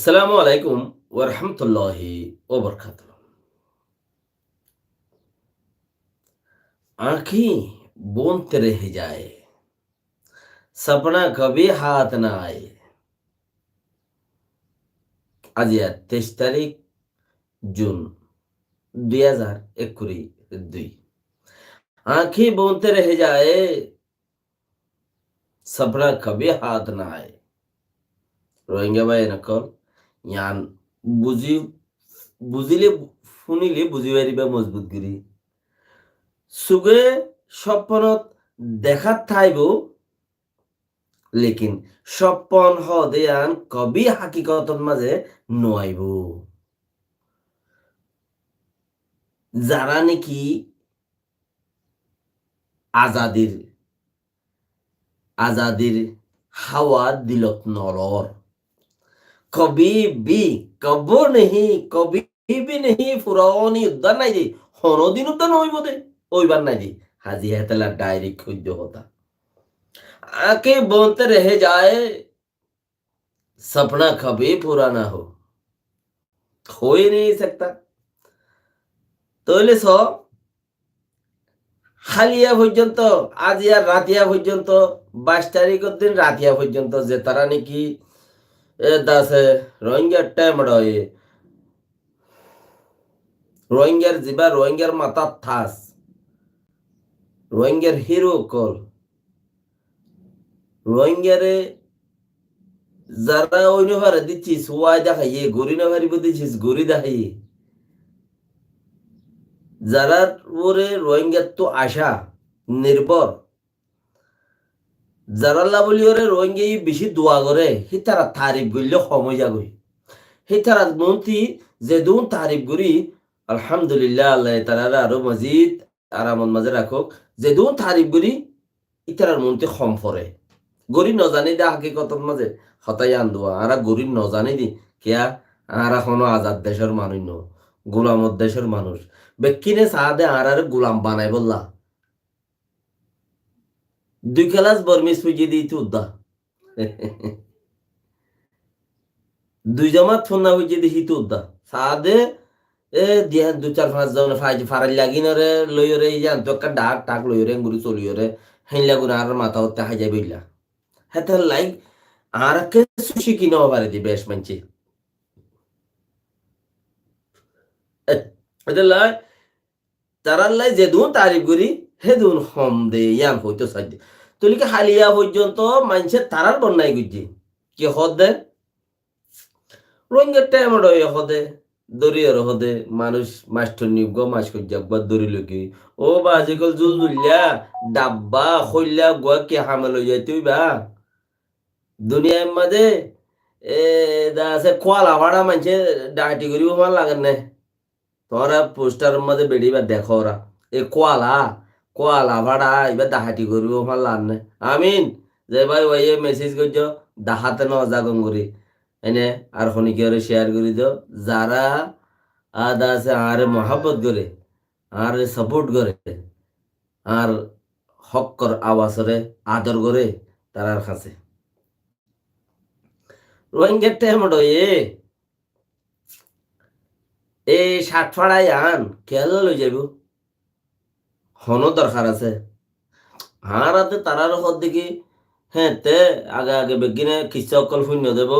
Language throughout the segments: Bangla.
আসসালামু আলাইকুম ওয়া রাহমাতুল্লাহি ওয়া বারাকাতুহু। आँखें बूंदते रह जाए, सपना कभी हाथ ना आए। আজ 23 তারিখ জুন 2021। आँखें बूंदते रह जाए, सपना कभी हाथ ना आए। রোহিঙ্গা ভাই নকল ইয়ান বুঝি বুঝিলে শুনিলে বুঝি পারিবা মজবুত গিরি সুগে স্বপ্নত দেখাত থাইব লেকিন সপন হদেয়ান কবি হাকিকতন মাঝে নোয়াইব। যারা নাকি আজাদির আজাদির হাওয়া দিলত নলর কবি বি কব নেহি কবি বি নেহি ফুরনি উদ্যান নাই দি হনদিন উদ্যান হইব দে ওইবার নাই দি হাজি হেতেলা ডাইরেক্ট খুঁজ হতা আকে বলতে রহে যায় सपना कभी पूरा ना हो ही नहीं सकता। তাহলে হালিয়া পর্যন্ত আজ আর রাতিয়া পর্যন্ত 22 তারিখের দিন রাতিয়া পর্যন্ত যে তারা নাকি দাসে রোহিঙ্গার টাইম রয়ে রোহিঙ্গার জিবা রোহিঙ্গার মাথা থাস রোহিঙ্গার হিরো কল রোহিঙ্গারে যারা অন্য ভারে দিচ্ছিস ওয়াই দেখাইয়ে গরি না ভারিব দিচ্ছিস গরি দেখাইয়ে যারা ওরে রোহিঙ্গার তো আশা নির্ভর যারা বলি ওরে রোহিঙ্গা বেশি দোয়া করে সি তারা তারিফ করলে সময় যাগই সেই তারা মন্ত্রী যে দুন তারিফ করি আলহামদুলিল্লাহ আল্লাহ তারা আরো মজিদ আরামত মাঝে রাখুক যে দুন তারিফ করি ইতারার মন্ত্রী কম পরে গরি নজানি দে হাকিকত মাঝে হতাই আন্দোয়া আর গরি নজানি দি কেয়া আর এখনো আজাদ দেশের মানুষ ন গোলামত দেশের মানুষ বেকিনে চাহ দে আর গোলাম বানাই বললা 2 ক্লাস বর্মিস পুজিয়ে দিই উদ্দা 2 জামাত ফোনা হইছে দেখি তো উদ্দা সাদে দিয়া 2 4 5 জন ফারাই লাগি নরে লইরে জান তো একটা ডাক টাক লইরে গুরু চলিরে হেইলা গুনা আর মাথা হতে হাই যাই বইলা হেতে লাইক আর কে সুশি কি ন পারে দি বেশ মানছি এটা লাই তারার লাই যে দুন তারিফ করি হে দুন হম দে ইয়ান হইতো সাইড তুলি কি হালিয়া পর্যন্ত মানছে তারার বন্যাই গুজি কি হদ দে রোহিঙ্গার টাইম হদে দরিয়ার হদে মানুষ মাস্টার নিব মাস যাকবার দরি লকি ও বা আজিকাল জুল জুলিয়া ডাব্বা খইলা গোয়া কে হামেল হয়ে যায় তুই বা দুনিয়ার মাঝে এ আছে কোয়ালা ভাড়া মানছে ডাহাটি করিব আমার লাগেন না তোরা পোস্টারের মাঝে বেড়িবার দেখো ওরা এ কোয়ালা ভাড়া এবার ডাহাটি করিব আমার লাগ না আমিন যে ভাই ওই মেসেজ করছ ডাহাতে ন জাগন করি এনে আর খনিকে ওরে শেয়ার করে দিও যারা আদা আছে আরে মহাব্বত করে আর সাপোর্ট করে আর হক্কর আওয়াজরে আদর করে তারার কাছে রোহিঙ্গার টাইম এ ষাট ফাড়াই আন খেয়াল লই যাব হন দরকার আছে হারাতে তারার হদ দেখি হ্যাঁ তে আগে আগে বেগিনে খিস্তা অকল শূন্য দেব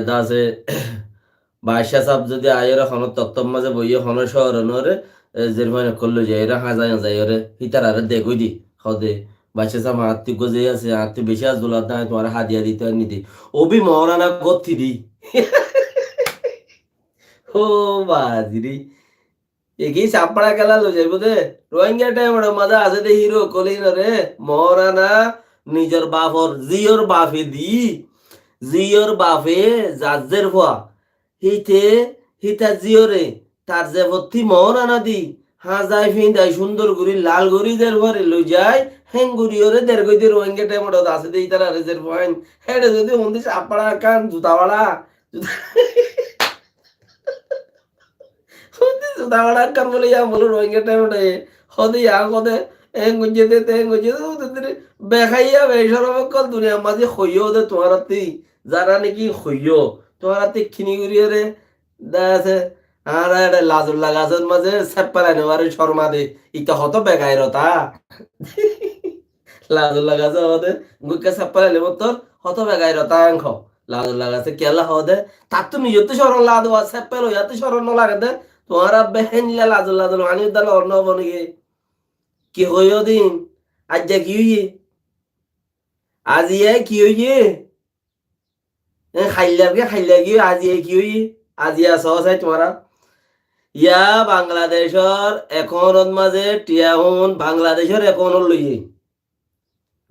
দাসে বাইশা সাপ যদি আয়ের হনত তত্তম মাঝে বইয়ে হনের শহর নরে জেরমানে করলো যে এরা হাজায় যায় ওরে হিতার আরে দেখই দি হদে বাইশা সাপ আত্মি গজে আছে আত্মি বেশি আজ দোলার দায় তোমার হাদিয়া দিতে নিদি ওবি মহারানা গতি দি ও বাজিরি এগি চাপড়া খেলা লো যাইব দে রোহিঙ্গা টাইম মজা আছে দে হিরো কলি রে মহারানা নিজের বাপর জিওর বাপে দি জিওর বাপে জাজের ভুয়া হিতে হিতা জিওরে তার যে ভর্তি মন আনা দি হাজাই ফিন্দাই সুন্দর গুড়ি লাল গুড়ি দের ভরে লই যায় হেঙ্গুরি ওরে দের গই দের রোহিঙ্গা টাইমটা আছে দেই তারা রেজের পয়েন্ট হেডে যদি হন্দি চাপড়া কান জুতাওয়ালা হন্দি জুতাওয়ালা কান বলে ইয়া বলো রোহিঙ্গা টাইমটা হদে ইয়া কদে হেঙ্গুজে দে হেঙ্গুজে দে বেখাইয়া বেসরব কল দুনিয়া মাঝে হইও দে তোমার যারা নাকি হইও তোমার তীক্ষিণী করিয়ে আছে আর লাজুল্লাহ গাছের মাঝে সেপ্পালাই নেওয়ার শর্মা দে ইটা হত বেগাই রতা লাজুল্লাহ গাছে হদে গুকে সেপ্পালাই নেব তোর হত বেগাই রতা অংশ লাজুল্লাহ গাছে কেলা হদে তার তো নিজের তো সরল লাদ সেপ্পেল ইয়াতে সরল লাগে দে তোমার বেহেনিলা লাজুল্লাহ আনি দাল অন্য হব নাকি কি হইও দিন আজ যা কি হইয়ে আজি কি হইয়ে খাইলা কি আজি কি হইয়ে আজি আস তোমারা ইয়া বাংলাদেশর এখনত মাঝে টিয়াহুন বাংলাদেশের এখনত লইয়ে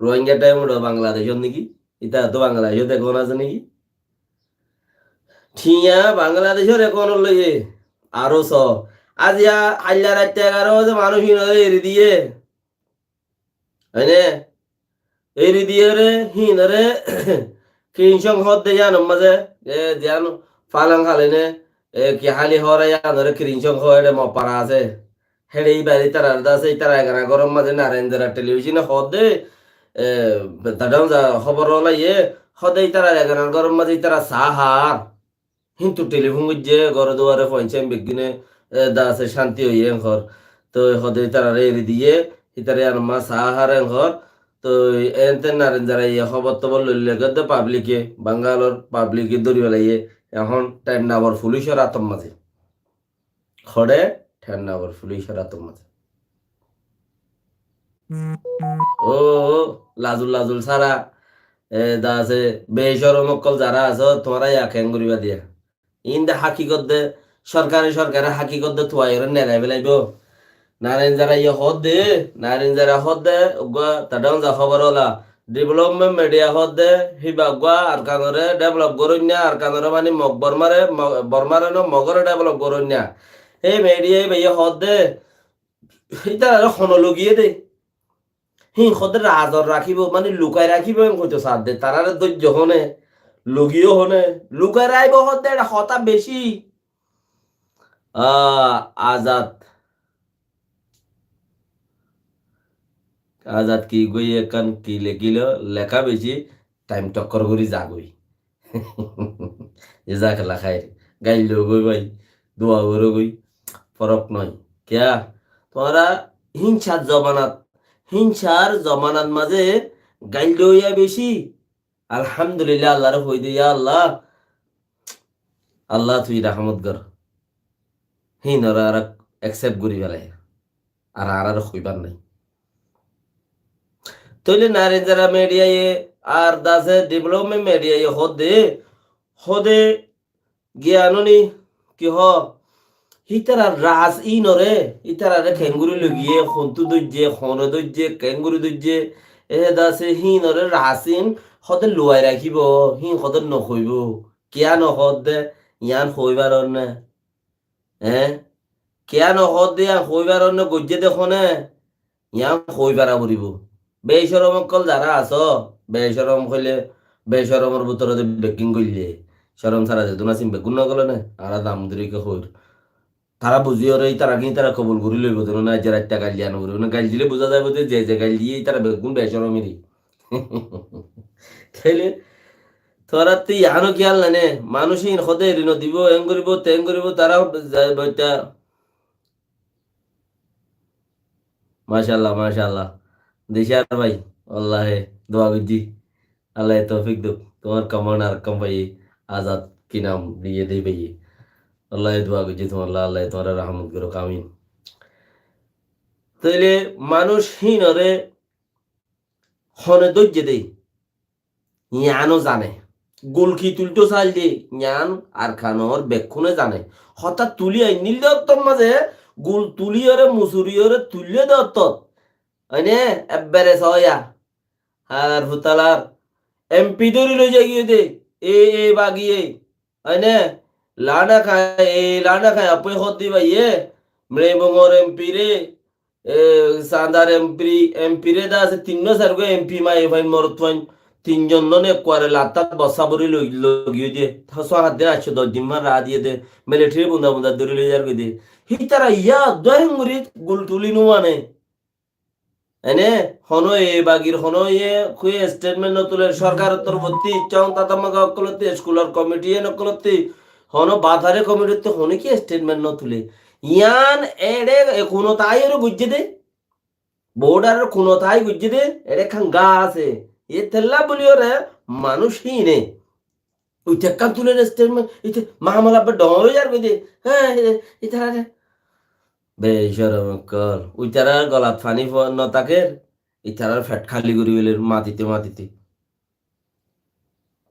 রোহিঙ্গা টাইম বাংলাদেশত নাকি ইতা তো বাংলাদেশত এখন আছে নাকি ঠিয়া বাংলাদেশের এখনত লইয়ে আরো স আজিয়া আল্লাহ রাত্রে 11 যে মানুষ এরি দিয়ে হয়নে এরি দিয়ে রে হিনরে কিংসং হদ দে জানো মাঝে জানো ফালাং খালেনে কি হালি হরে জানো কিংসং হরে মপারা আছে হেড়ে এই বাড়ি তারা আছে তারা এগারা গরম মাঝে নারেন্দ্র টেলিভিশনে হদ দে দাদাও যা খবর লাইয়ে হদে তারা এগারা গরম মাঝে তারা সাহার কিন্তু টেলিফোন যে ঘর দুয়ারে পৌঁছাম বেগিনে দাসে শান্তি হইয়ে ঘর তো হদে তারা এরি দিয়ে ইতারে আর মা সাহার ঘর তো এনতে নারেন যারা ইয়ে খবর টবর লইলে গেতে পাবলিকে বাঙ্গালোর পাবলিকে দৌড়ি বেলাইয়ে এখন টাইম না আবার পুলিশের আতম মাঝে খড়ে ঠেন না আবার পুলিশের আতম মাঝে ও লাজুল লাজুল সারা দা আছে বেসরম অকল যারা আছো তোমরা ইয়াকেন করিবা দিয়া ইন্দে হাকিকত দে সরকারে হাকিকত দে তুয়াই নেগাই বেলাইব নারেন যারা ইয়ে হদ দে নারেন যারা হদ দে তাডাও যা খবর হলা ডেভেলপমেন্ট মিডিয়া হদ দে হিবাগুয়া আর কানরে ডেভেলপ করইনা আর কানরে মানে বর্মারে মগরে ডেভেলপ করইনা এই মিডিয়া ভাইয়া হদ দে এটা খনলগিয়ে দে সদে রাজর রাখিব মানে লুকাই রাখিব কইতো সাথ দে তারার ধৈর্য হনে লগিও হনে লুকাই রাইব হদ দে হতা বেশি আজাদ আজাদ কি গই একান কি লেখিল লেখা বেশি টাইম টক্কর করি যা গই যে যা খেলা খাই গাইল গই ভাই দোয়া করে গই ফরক নয় কেয়া তোমরা হিংসার জমানাত মাঝে গাইল দইয়া বেশি আলহামদুলিল্লাহ আল্লাহর হই দিয়া আল্লাহ আল্লাহ তুই রহমত কর হিনরা আর অ্যাকসেপ্ট করি বেলায় আর হইবার নাই তৈলে নারী যারা মিডিয়ায় আর দাসে ডেভেলপমেন্ট মিডিয়ায় হদে জ্ঞাননি কি হ হিতারা রাজ ই নরে ইতারা খেঙ্গুরি লগিয়ে খন্তু দইজে খন দইজে কেঙ্গুরি দইজে দাসে হি নরে রাসিন হদে লুয়াই রাখিব হদে নকইব কিয়া নহদ দে ইয়ান হইবার না কিয়া নহদ দে হইবার না গজ্জে দেখনে ইয়ান হইবারা বলিব বেসরম অকল যারা আছ বেসরম হইলে বেসরমের ভিতরে বেকিং করলে সরম ছাড়া যেত না চিন বেগুন নগলে না আর দাম দরিকে হইর তারা বুঝিও রে তারা কিন্তু তারা কবল করি লইব না যে রাতটা গাল দিয়া নগরিব না গাল দিলে বোঝা যাবে যে গাল দিয়ে তারা বেগুন বেসরমেরই তাইলে তোরা তুই আনো খেয়াল নানে মানুষই সদে ঋণ দিব এং করিব তারা মাশাল্লাহ দেশার ভাই আল্লাহ দোয়া গুজি আল্লাহ তৌফিক দুক তোমার কমান আর কম ভাই আজাদ কি নাম দিয়ে দে ভাই আল্লাহ দোয়া গুজি তোমার আল্লাহ তোমার রহমত করো আমিন তাইলে মানুষহীন রে হনে ধৈর্য দে ইয়ানো জানে গোলকি তুলতো চাল দে ইয়ান আর খানোর বেক্ষণে জানে হঠাৎ তুলি আই নীল দত্তর মাঝে গোল তুলিয়রে মুসুরিয়রে তুলিয়ে দত্ত হয়নে একবারে সয়া আর হুতালার এমপি ধরে লই যাই গিয়ে দে এ বাগিয়ে হয়নে লানা খায় আপনি হদ দিবা মৃবঙ্গর এমপি রে সান্দার এমপি রে দা আছে 3-4 গো এমপি মাই ভাই মরত ফাইন 3 জন ননে করে লাতা বসা বরি লগিয়ে দে থাসো হাত দে 10 দিন রা দিয়ে দে মিলিটারি বুন্দা ধরে লই যার দে হি তারা ইয়া দহেঙ্গুরি গুল তুলি নুয়ানে এনে হনো এ বাগির হনো খুয়ে স্টেটমেন্ট নতুলে সরকার তরফতি চং তাতামাগা অকলতি স্কুলার কমিটি এন অকলতি হনো বাধারে কমিটিতে হনে কি স্টেটমেন্ট নতুলে ইয়ান এড়ে কোনো তাই এর বুঝে দে বোর্ডার কোনো তাই বুঝে দে এড়ে খান গা আছে এ তেল্লা বলিও রে মানুষই নে উইটা কাম তুলে স্টেটমেন্ট ইতে মামলা বে ডরে যার কই দে হ্যাঁ ইতারা বেশরম কল উইতারা গলাত ফানি নতাকের ইতারার ফ্যাট খালি করি গেলে মাটিতে মাটিতে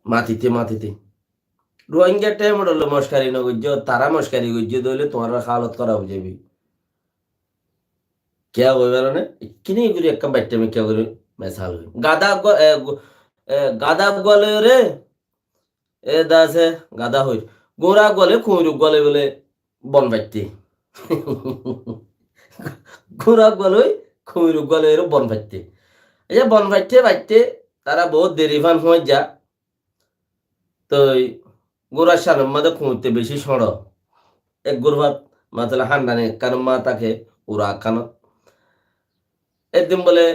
মাটিতে মাটিতে রোহিঙ্গা টাইম হলো মস্কারি নগজ্য তারা মস্কারি গজ্য দইলে তোমার হালত করা হয়ে যাবি কে হইবার না কিনি করি একটা বাইটে মে কে করি মেসাল গাদা গলে রে এ দাসে গাদা হই গোরা গলে কুঁড়ু গলে বলে বন বাইতে গোরা গলে কুঁড়ু গলে বন বাইতে এই যে বন বাইতে বাইতে তারা বহুত দেরি ফান হয়ে যা তো গোড়ার সারের মধ্যে খুঁজতে বেশি সড় এক গোরভাত মাতলা হান্ডানে কারণ মা তাকে ওরা কানত একদিন বলে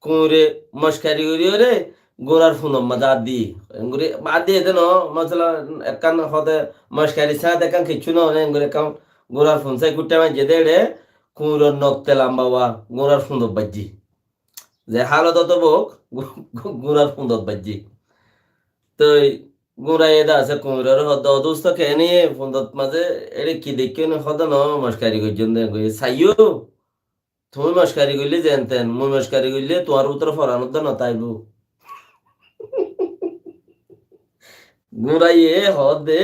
কুঁড়ে মস্কারি করি রে গোড়ার ফোন মজা দি গুড়ি বাদ দিয়ে দেন মশলা একান হতে মস্কারি সা দেখান কিছু না গুড়ি কাম গোড়ার ফোন সাই কুটে মাই যে দেড়ে কুঁড়োর নখ তেলাম বাবা গোড়ার ফোন বাজি যে হালত তো বোক গোড়ার ফোন বাজি তো গুড়া এদা আছে কুমড়ার হদ অদুস্ত কেনে ফোনত মাঝে এড়ে কি দেখি হদ ন মস্কারি করছেন সাইও তুমি মস্কারি করলে জানতেন মুই মস্কারি করলে তোমার উত্তর ফরানোর তো নতাইব গুড়াইয়ে হদ দে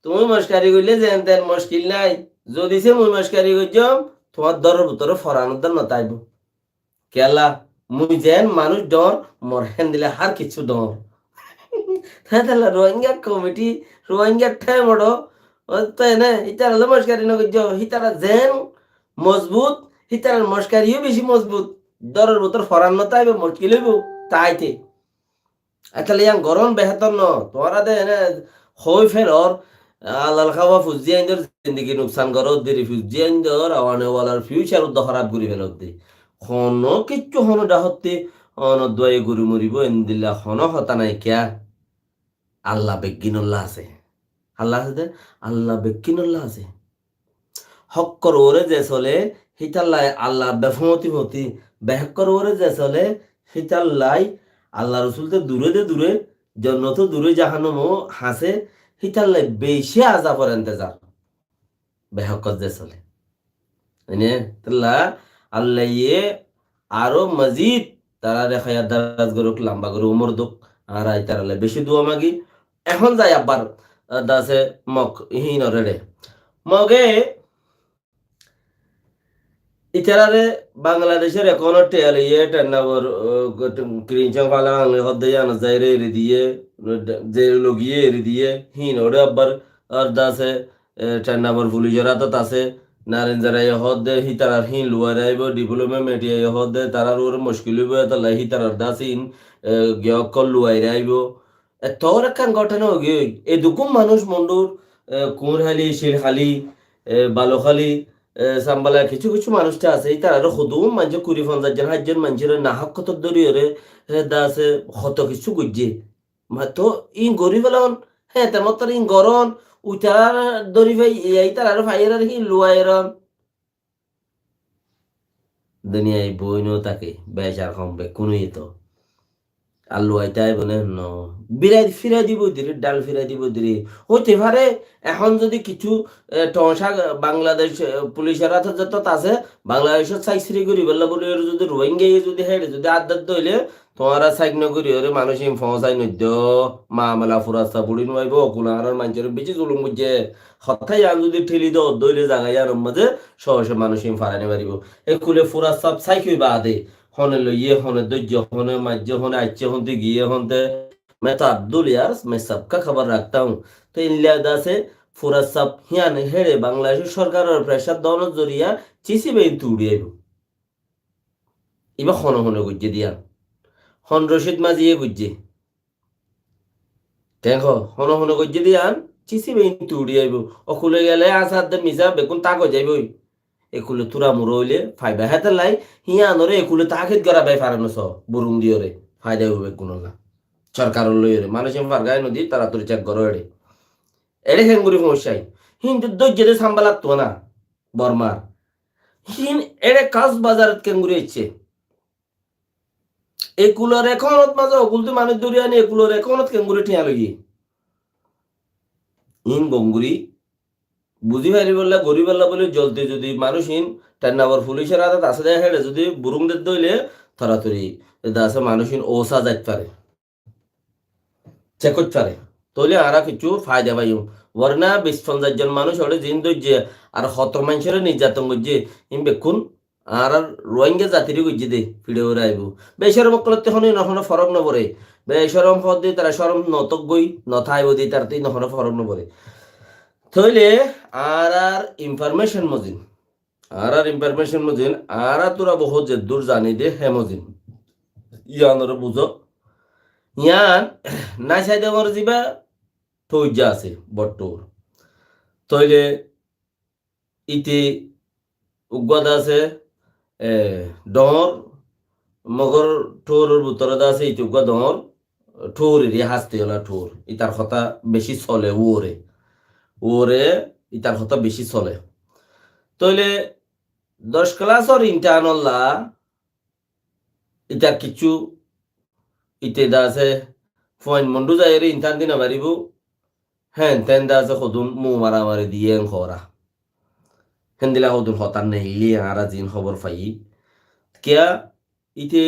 তুমি মস্কারি করলে জানতেন মুশকিল নাই যদি সে মুই মস্কারি করছম তোমার দরের উত্তর ফরানোর তো নতাইব কেলা মুই যেন মানুষ ডর মর হেন দিলে আর কিছু ডর তাহলে রোহিঙ্গা কমিটি রোহিঙ্গা ঠেমড়ো তাই না ইতারা মস্কারি নগর হিতারা যেন মজবুত হিতার মস্কারিও বেশি মজবুত দরের ভিতর ফরান্ন তাইবে মুশকিল হইব তাইতে তাহলে ইয়াং গরম বেহতর ন তোরা দে না হই ফেরর আলাল খাওয়া ফুজি আইন্দর জিন্দগি নুকসান করো দেরি ফুজি আইন্দর আওয়ানে ওয়ালার ফিউচার উদ্দ খারাপ করি ফেলত দে হনো কিচ্ছু হনো ডাহতে অন দয়ে গুরু মরিব এন্দিল্লা হনো হতা নাই কিয়া আল্লাহ বেগিনুল্লাহ আছে আল্লাহ আছে আল্লাহ বেগিনুল্লাহ আছে হক্কর ওরে যে চলে হিতাল্লাই আল্লাহ বেফমতি মতি বেহক্কর ওরে যে চলে হিতাল্লাই আল্লাহ রসুলতে দূরে দে দূরে জন্নত দূরে জাহানমো হাসে হিতাল্লাই বেশি আজা পরেন্তে যা বেহক্কর যে চলে এনে তাল্লা আল্লাহ ইয়ে আরো মজিদ তারা রেখায়া দারাজ গরুক লম্বা গরু উমর দুক আর আই তারালে বেশি দোয়া মাগি এখন যাই আবার দাসে মক হিন রেডে মগে ইতারারে বাংলাদেশের এখনো টেল ইয়ে টেন্নাবর ক্রিঞ্চং ফালা আংলে হদ্দে জানা যায় রে এরি দিয়ে যে লগিয়ে এরি দিয়ে হিন ওরে আবার আর দাসে টেন্নাবর পুলিশের হাতত আছে নারেন যারা হদ্দে হিতারার হিন লুয়ার আইব ডিপ্লোমা মেটিয়ে হদ্দে তারার ওর মুশকিল হইব তাহলে হিতারার দাসিন গিয়কল লুয়াই আইব তোর একখান ঘটনা হয়ে এদুকুম মানুষ মন্ডুর কুঁড়হালি শিরহালি বালুখালি সাম্বালা কিছু কিছু মানুষটা আছে এই তারা সদুম মানুষ 20-50 হাজার মানুষের নাহক কত দরিয়রে দাসে হত কিছু গুজে তো ইন গরিব হলাম হ্যাঁ তেমন তার ইন গরম উইটার দরি ভাই এই তার ভাইয়ের আর কি লুয়াইরম দুনিয়ায় বইনও তাকে বেচার কমবে কোনোই তো আলু আইতাই বলে ন বিরাই ফিরাই দিব দিরে ডাল ফিরাই দিব দিরে হইতে পারে এখন যদি কিছু টংসা বাংলাদেশ পুলিশের হাতে যত আছে বাংলাদেশের সাইসরি করি বললা বলে যদি রোহিঙ্গা যদি হেডে যদি আদার দইলে তোমারা সাইক নগরি ওরে মানুষ ফসাই নদ্য মামলা ফুরাস্তা বুড়ি নইব কোনার মানুষের বেশি জুলুম বুঝছে হঠাৎ আন যদি ঠেলি দাও দইলে জায়গায় আর মাঝে সহসে মানুষ ফারানি পারিব এই কুলে ফুরাস্তা সাইক হইবা আদে হনে লইয়ে হনে দৈর্য হনে মাজ্য হনে আচ্ছে হতে গিয়ে হতে मैं तो अब्दुल यार मैं सबका खबर रखता हूँ तो इन लिहाजा से पूरा सब हियान हेड़े बांग्लादेश सरकार और प्रेशर दोनों जरिया चिसी बेन तुड़ी आइबो इबा हने हने गुज्जे दिया हन रशीद माजिए गुज्जे देखो हने हने गुज्जे दिया चिसी बेन तुड़ी आइबो अकुले गेले आसाद मिसा बेकुन ताको जाइबो একুলে তুরা মুরো হইলে ফাইবা হেতে লাই হিয়া আনরে একুলে তাকিদ করা বাই ফারানো স বুরুং দিওরে ফায়দা হইবে কোনো না সরকার লইরে মানুষ ফারগায় নদী তাড়াতাড়ি চেক করো এড়ে এড়ে হেঙ্গুরি সমস্যাই হিন্দু দজ্জেদে সাম্বা লাগতো না বর্মার হিন এড়ে কাজ বাজারত কেঙ্গুরি ইচ্ছে একুলর এখনত মাঝে অকুলতে মানুষ দৌড়ি আনি একুলর এখনত কেঙ্গুরি ঠিয়া লগি হিন গঙ্গুরি বুঝি পারি বললে গরিব আল্লাহ বলে জলতে যদি মানুষ হিন টান্নাবর পুলিশের আদাত আসে যায় হেড়ে যদি বুরুং দের দইলে থরাথরি আছে মানুষ হিন ওসা যাইতে পারে চেক করতে পারে তাহলে আরা কিছু ফায়দা পাইও বরনা 20-50 জন মানুষ ওটা জিন দইছে আর হত মানুষের নির্যাতন করছে ইন বেকুন আর রোহিঙ্গা জাতিরই করছে দে ফিরে ওরা আইব বেসরম কলতে হনে নহন ফরক নপরে বেসরম পদ দিয়ে তারা সরম নতক গই নথা আইব দিয়ে তার তুই নহন ফরক নপরে তাহলে আর ইনফরমেশন মজিন আর ইনফরমেশন মজিন আর তোরা বহুত যে দূর জানি দে হে মজিন ইয়ানর বুঝো ইয়ান না চাইতে আমার যাবা থইজা আছে বট্টর তইলে ইতি উগ্গদ আছে ডর মগর ঠোরের ভিতরে আছে ইতি উগ্গা ডর ঠোরেরই হাসতে হলা ঠোর ইতার কথা বেশি চলে ওরে ওরে ইতার কথা বেশি চলে তইলে 10 ক্লাসর ইন্টারনল্লা ইতার কিছু ইতে দা আছে পয়েন্ট মন্ডু যায় ইন্টার দিনা মারিব হ্যাঁ তেন দা আছে সদুন মু মারামারি দিয়ে খরা হেন্দিলা সদুন হতার নেইলি আরা জিন খবর পাই কিয়া ইতে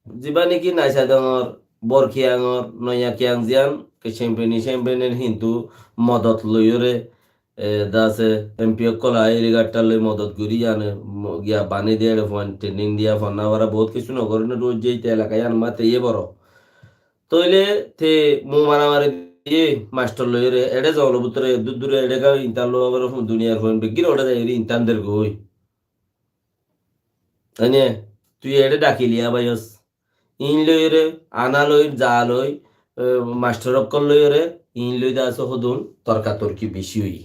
যিবা নেকি নাইসা ডাঙর বরখিয়াঙর নয়া কিয়াং জিয়ান চেম্পিয়নের কিন্তু মদত লইরে দাসে এমপি কলা এরিগারটা লই মদত করি জানে গিয়া বানি দিয়ে ট্রেনিং দিয়া ফন্না ওরা বহুত কিছু নগরে না রোজ যেতে এলাকায় আন মাতে ইয়ে বড় তইলে তে মু মারামারি দিয়ে মাস্টার লইরে এডে জল ভিতরে দূর দূরে এডে গা ইন্টার লো আবার দুনিয়ার ফোন বেগির ওটা যাই ইন্টারদের গই এনে তুই এডে ডাকিলিয়া বাইস ইন লইরে আনা লই যা লই মাস্টার অক্কল লইরে ইন লই দাস হদুন তর্কাতর্কি বেশি হই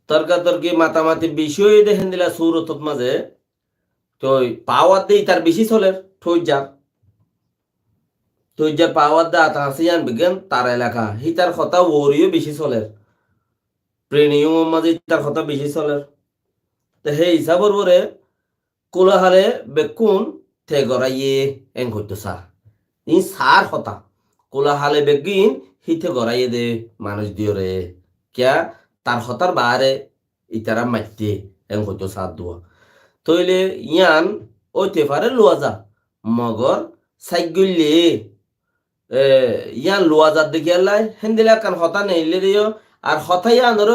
তর্কাতর্কি মাতামাতি বেশি হই দেখেন দিলা সুরত মাঝে তো পাওয়ার দেই তার বেশি চলের ঠই যা তুই যে পাওয়ার দা তাসিয়ান বিজ্ঞান তার এলাকা হিতার কথা ওরিও বেশি চলের প্রেনিয়ম মাঝে তার কথা বেশি চলের তো সেই হিসাবর পরে কোলাহালে বেকুন থে গড়াইয়ে এং হইতো সা ই সার হতা কোলাহালে বেগিন হিতে গড়াইয়ে দে মানুষ দিও রে কিয়া তার হতার বাহারে ইতারা মাইতে এং হইতো সার দোয়া তইলে ইয়ান ওইতে পারে লোয়া যা মগর সাইগুল্লে ইয়ান লোয়া যার দেখি আল্লাহ হেন্দিলা কান হতা নেইলে দিও আর হতাই আনর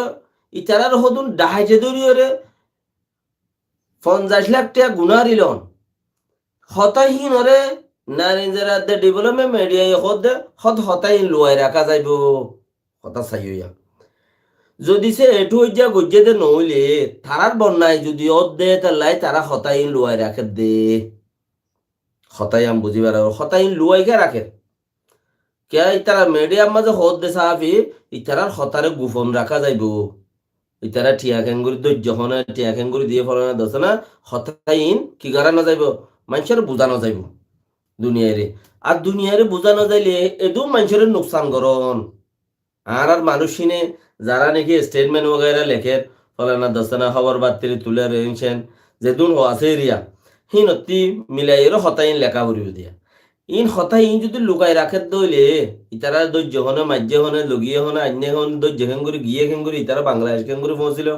ইতারার হদুন ডাহাইতে দৌড়িও রে 50 লাখ টাকা গুনারিলন হতাহীন রে নারীরা ডেভেলপমেন্ট মিডিয়া হতাহীন লোয়াই রাখা যাইব হতা চাইয়া যদি সে এটু হইয়া গজ্জে দে নইলে তারার বন্যায় যদি দে তাই তারা হতাহীন লোয়াই রাখে দে হতাই আম বুঝিবার হতাহীন লোয়াইকে রাখে কে ইতারা মিডিয়ার মাঝে হদ দে সাহাবি ইতারার হতারে গোপন রাখা যাইব ইতারা টিয়া খেঙ্গুরি ধৈর্য হনে টিয়া খেঙ্গুরি দিয়ে ফলানো দশ না হতাইন কি গারানো যাইব মানুষের বুঝানো যাইব দুনিয়ারে আর দুনিয়ারে বুঝানো যাইলে এদু মানুষের নোকসান করন আর মানুষ সিনে যারা নাকি স্টেটমেন্ট वगैरह লেখে ফলানা দশ না খবর বার্তির তুলে রেনছেন যে দুন আছে এরিয়া হিনতি মিলাইয়ের হতাইন লেখা করিব দিয়া ইন হতাইন যদি লুকাই রাখে দইলে ইতারা ধৈর্য হনে মাজ্য হনে লগিয়ে হনে আন্য হন ধৈর্য খেঙ্গুরি গিয়ে খেঙ্গুরি ইতারা বাংলাদেশ খেঙ্গুরি পৌঁছিল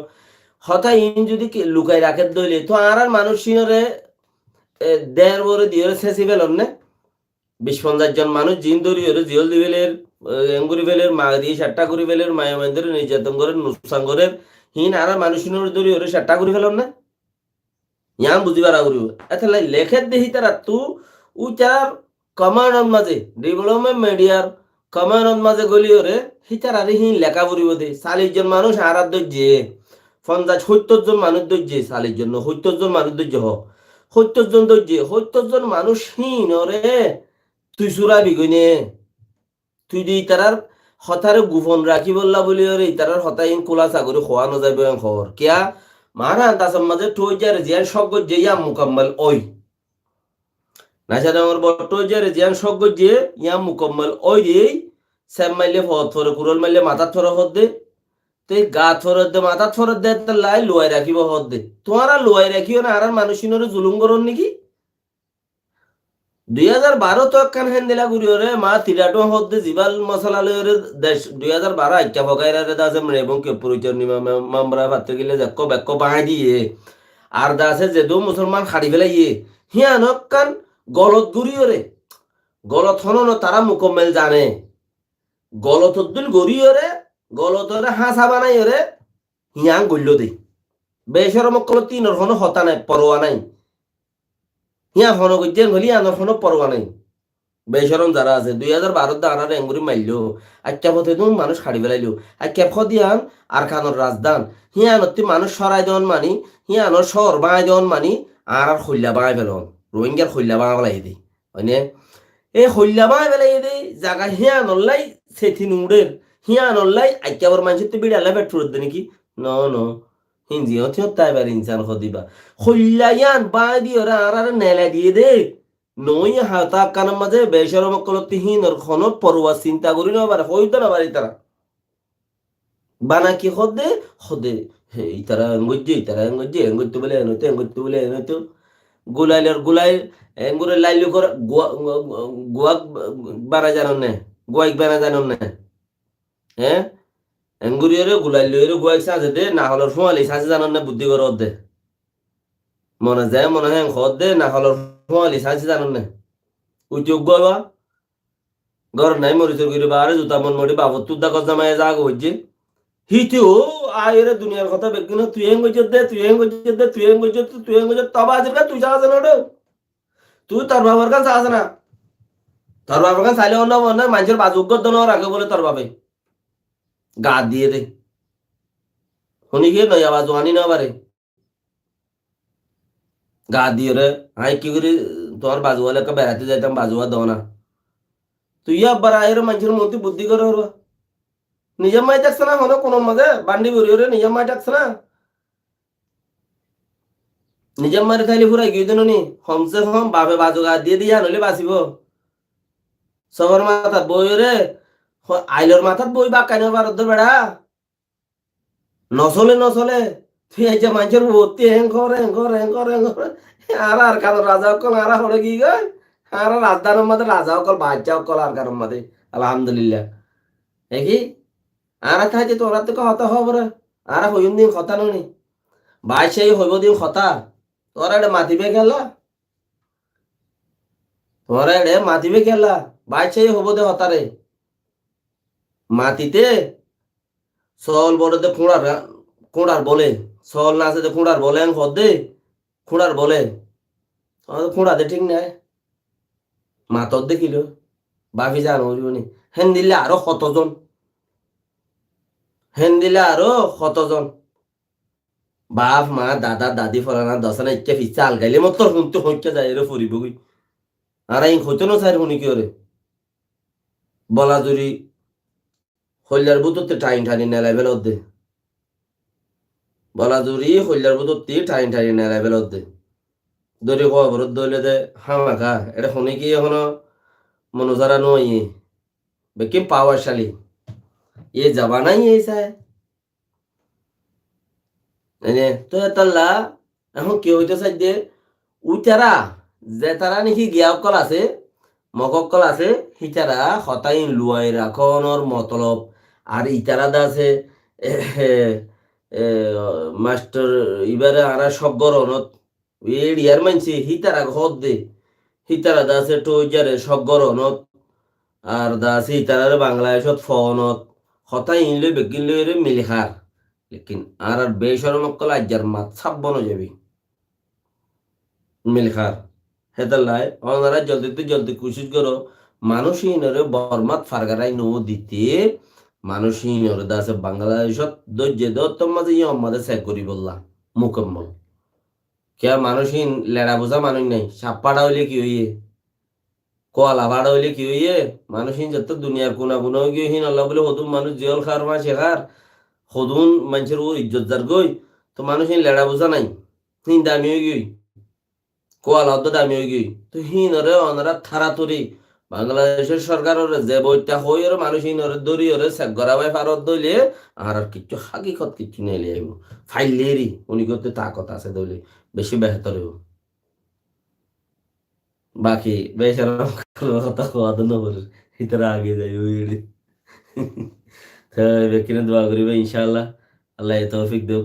হতাইন যদি লুকাই রাখে দইলে তো আর মানুষ সিনরে দেড় বড় দিয়ে শেষি ফেলন না 20-50 জন মানুষ জিন ধরি ওরে জিয়ল দিবেলের এঙ্গুরি ফেলের মা দিয়ে সাতটা করে ফেলের মায়া মায়েদের নির্যাতন করে নুকসান করে হিন আর মানুষ ধরি ওরে সাতটা করে ফেলন না ইয়াম বুঝিবার আগরিব এত লেখের দেখি তারা তু উচার কমান্ডর মাঝে ডেভেলপমেন্ট মিডিয়ার কমান্ডর মাঝে গলি ওরে হিতার আরে হিন লেখা করিব দে 40 জন মানুষ আর দজ্জে 50-70 জন মানুষ দজ্জে 40 জন 70 জন মানুষ দজ্জে হ 70 জন দজ্জে 70 জন মানুষ হিন ওরে তুই সুরাবি গইনে তুই দি তারার হতারে গোপন রাখি বললা বলি ওরে তারার হতাইন কোলা সাগরে খোয়ানো যাইবে খবর কিয়া মারা তাসম মাঝে টোজার জিয়ান সজ্ঞ যে ইয়া মুকাম্মাল ওই নাশাদ আমার বড় টোজার জিয়ান সজ্ঞ যে ইয়া মুকাম্মাল ওই রে স্যাম মাইলে ফত ফরে কুরল মাইলে মাথা থরে হদ দে তে গা থরে দে মাথা থরে দে তে লাই লুয়াই রাখিব হদ দে তোমারা লুয়াই রাখিও না আর মানুষিনরে জুলুম করন নাকি 2012 তো একখান হেন দিলা গুরিওরে মা তিরাটো হদ্দে জিবাল মশলা লয়রে দেশ 2012 আইটা ফগাইরা রে দাসে মনে এবং কে পরিচয় নিমা মামরা ভাতে গেলে যাক্কো বেক্ক বাঁই দিয়ে আর দাসে যে দো মুসলমান খাড়ি ফেলাইয়ে হিয়া নক্কান গলত গুরিওরে গলত হনন তারা মুকম্মেল জানে গলত হদ্দুল গরিওরে গলতরে হাসা বানাইরে হিয়াং গল্য দে বেশরম কল তিনর হন হতা নাই পরোয়া নাই হিয়া হন গজ্জেন হলি আনর হন পরোয়া নাই বেসরম যারা আছে 2012 দানার এঙ্গুরি মাইল আচ্ছা পথে তুমি মানুষ খাড়ি বেলাইলো আচ্ছা ফদিয়ান আর খানোর রাজদান হিয়ানতি মানুষ সরাই দেওয়ান মানি হিয়ানোর শহর বাঁই দেওয়ান মানি আর খৈল্লা বাঁই ফেলন রোহিঙ্গার খৈল্লা বাঁ বেলাই দেই হয়নে এই খৈল্লা বাঁই বেলাই দেই জায়গা হিয়ানল্লাই সেথি নুড়ের হিয়ানল্লাই আচ্যাবর মানুষের তো বিড়ালে পেট্রোল দে নাকি ন ন হিন্দি হচ্ছে তাই বার ইনসান খদিবা খৈল্লা ইয়ান বাঁই দিয়ে ওরা আর নেলা দিয়ে দে নই হাতা কানের মাঝে বেসরম কলতিহীন ওর খন পড়ুয়া চিন্তা করি না পারে হইতো না পারি তারা বানা কি হদে হদে এই তারা এঙ্গজ্জে এঙ্গজ্জে বলে এনইতো এঙ্গজ্জে বলে এনইতো গুলাইলের গুলাই এঙ্গুরে লাইলু করে গুয়াক বানা জানো না গুয়াইক বানা জানো না হ্যাঁ এঙ্গুরিয়রে গুলাইলের গুয়াইক সাজে দে না হলর ফুয়ালি সাজে জানো না বুদ্ধি করে দে মনে যায় মনে হয় হদ দে না হলর ফুয়ালি সাজে জানো না উদ্যোগ বাবা ঘর নাই মরিচর গিরি বারে জুতা মন মরি বাবত তুদা কজ জামাই জাগ হইছে হিতে ও আয়রে দুনিয়ার কথা বেকিন তুই হেং গজত দে তুই হেং গজত দে তুই হেং গজত তুই হেং গজত তবা আজকে তুই যাস না রে তুই তোর বাবার কাছে যাস না তোর বাবার কাছে চাইলে অন্য মনে মানুষের বাজুগ্য দন রাখে বলে তোর বাবে গা দিয়ে দে শুনি গিয়ে নয় আওয়াজ আনি না পারে গা দিয়ে রে হাই কি করে তোর বাজুয়ালে বেড়াতে যাইতাম বাজুয়া দাও না তুই আবার আয়ের মানুষের মধ্যে বুদ্ধি করে হরবা নিজের মাই দেখছে না হলো কোন মাঝে বান্ডি বেরিয়ে নিজের মাই দেখছে না নিজের মারে খাইলে ফুরাই গিয়ে দিন নি কমসে কম বাপে বাজু গা দিয়ে দিয়ে আনলে বাঁচিব সবার মাথাত বই রে আইলর মাথাত বই বা কাইন পারত বেড়া নচলে নচলে তুই এই যে মানুষের ভর্তি হেং কর হেং কর হেং কর হেং কর আর কারণ রাজা অকল আর হলে কি গয় আর রাজধানের মধ্যে রাজা অকল বাচ্চা অকল আর কারণ মধ্যে আলহামদুলিল্লাহ দেখি আর খাইছে তোরা তো হতা হব রে আর হইম দিন কথা নি ভাই সেই হইব দিন কথা তোরা এটা মাতিবে গেলা তোরা এটা মাতিবে গেলা ভাই সেই হব দে হতারে মাতিতে সল বড়তে খুঁড়ার বলে সল না আছে খুঁড়ার বলে হদে খুঁড়ার বলে খুঁড়াতে ঠিক নাই মাতর দেখিল বাপি জানো হেন দিলে আরো কতজন হেন দিলে আরো কতজন বাপ মা দাদা দাদি ফলানা দশনা ইচ্ছা ফিচ্ছা আলগাইলে মত তোর শুনতে হইতে যায় রে ফুরিব গই আর এই হইতো না স্যার শুনি কি ওরে বলা জুরি হইলার বুততে টাইম ঠানি নেলাইবেল দে বলা জুরি হইলার বুততে টাইম ঠানি নেলাইবেল দে দরি খবর দইলে দে হামাখা এটা শুনি কি এখনো মনোজারা নই বেকি পাওয়ারশালী এ জামানাই এই চায় তো তাল্লা এখন কি হইতে চাই যে উইতারা যে তারা নাকি গিয়াকল আছে মককল আছে হিতারা হতাই লুয়াই রাখনর মতলব আর ইতারা দা আছে মাস্টার ইবারে আরা সগরনত এরিয়ার মানছি হিতারা ঘর দে হিতারা দা আছে টইজারে সগরনত আর দা আছে হিতারারে বাংলাদেশত ফনত হতাই ইনলে বেকিন লইরে মিলিখার লেকিন আর বেসরম কল আজ্জার মাত ছাব্বন যাবি মিলখার হেতাল্লাই ওনারা জলদি কোশিশ করো মানুষহীনরে বরমাত ফারগারাই নো দিতে মানুষহীনরে দাসে বাংলাদেশত দজ্জে দত্তম মাঝে ইয়ে আমাদের সে করি বললাম মুকম্মল কে মানুষহীন লেড়া বোঝা মানুষ নাই সাপ্পাড়া হইলে কি হইয়ে কোয়ালা ভাড়া হইলে কি হইয়ে মানুষহীন যত দুনিয়ার কোনা কোনা গিয়ে হীন আল্লাহ বলে হতুম মানুষ জিয়ল খার মা শেখার সদুন মানুষের ওর ইজ্জত যার গই তো মানুষ লেড়া বোঝা নাই হিন দামি হয়ে গই কোয়ালা তো দামি হয়ে গই তো হিনরে অনারা থারাতরি বাংলাদেশের সরকারের যে বইটা হই ওর মানুষ হিনরে দড়ি ওরে চেক গড়াবাই ফারত দইলে আর কিচ্ছু হাকিকত কিচ্ছু নেই আইব ফাইলেরি উনি করতে তাকত আছে দইলে বেশি বেহতর হইব বাকি বেচারা কথা কোয়া তো নবর ভিতরে আগে যাই ওই তো বেকিনে দোয়া করিবে ইনশাআল্লাহ আল্লাহ তৌফিক দেব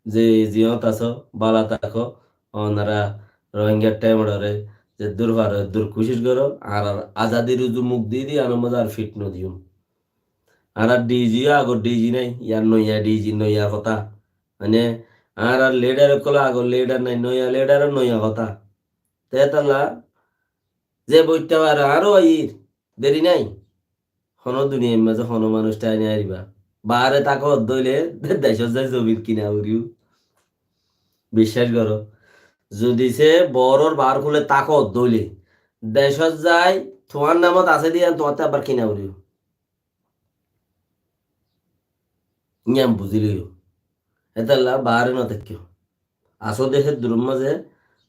যে জিয়ত আছো বালা থাকো ওনারা রোহিঙ্গার টাইম রে যে দূর হওয়ার দূর কোশিশ করো আর আজাদি রুজু মুখ দিয়ে দিই আর মজা আর ফিট ন দিও আর ডিজি আগর ডিজি নাই ইয়ার নইয়া ডিজি নইয়া কথা মানে আর লিডার কলা আগর লিডার নাই নইয়া লিডার নইয়া কথা তেতাল্লা যে বইতে পারে আরো আইর দেরি নাই হন দুনিয়ার মাঝে হন মানুষটা এনে আইবা বাহারে তাকে দইলে দেশ যায় জমির কিনা উড়িও বিশ্বাস করো যদি সে বড়র বার খুলে তাকে দইলে দেশত যায় তোমার নামত আছে দিয়া তোমাতে আবার কিনা উড়িও নিয়ম বুঝিলিও এতাল্লা বাহারে না থাকিও আসো দেশের দূরের মাঝে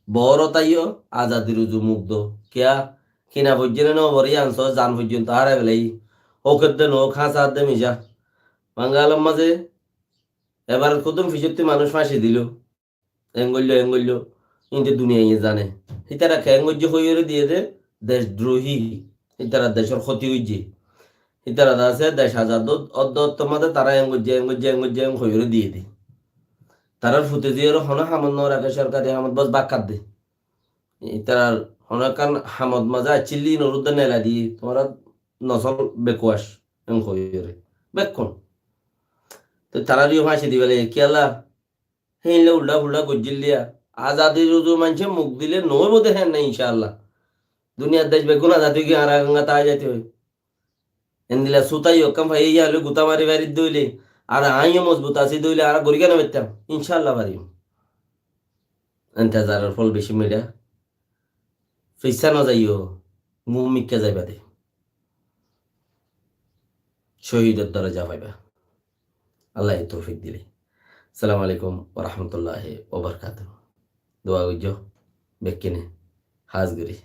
বড় তাইও আজাদির উজু মুগ্ধ কিয়া কিনা পর্যন্ত নবরি আনছ জান পর্যন্ত হারাই বেলাই ওকে দেন ও খাঁচা দে মিশা বাঙ্গালের মাঝে এবার কদম ফিসত্তি মানুষ ফাঁসি দিল এঙ্গল্য কিন্তু দুনিয়া জানে সিতারা খেঙ্গজ্য হইরে দিয়ে দে দেশ দ্রোহী সিতারা দেশের ক্ষতি হইছে সিতারা আছে দেশ আজাদ অদ্দত্তমাতে তারা এঙ্গজ্য হইরে দিয়ে দে তারার ফুটে দিয়ে হন হামদ রাখে সরকারি হামদ বস বাক্কাত দে তার হনকান হামদ মাজা চিল্লি নরুদ্দ নেলা দিয়ে তোমরা নসল বেকুয়াস এং হইরে বেক্ষণ তো তারারিও ফাঁসি দিবেলে কেলা হেইলে উল্টা ফুল্টা গজ্জিল্লিয়া আজাদি রুজু মানছে মুখ দিলে নই বোধ হ্যাঁ না ইনশাআল্লাহ দুনিয়ার দেশ বেগুন আজাদি কি আর গঙ্গা তা যাইতে হয় এন্দিলা সুতাই হকাম ভাই ইয়া হলে গুতা মারি বাড়ি দইলে আর আইও মজবুত আছি দইলে আর গড়ি কেন বেতাম ইনশাআল্লাহ পারি এন্তেজারের ফল বেশি মিডিয়া ফিসা না যাইও মুখ মিক্কা যাইবা দে শহীদের দরজা পাইবা আল্লাহ তৌফিক দিলে আসসালামু আলাইকুম ওয়া রাহমাতুল্লাহি ওয়া বারাকাতুহু দোয়া কইজো বেকিনে হাজগরি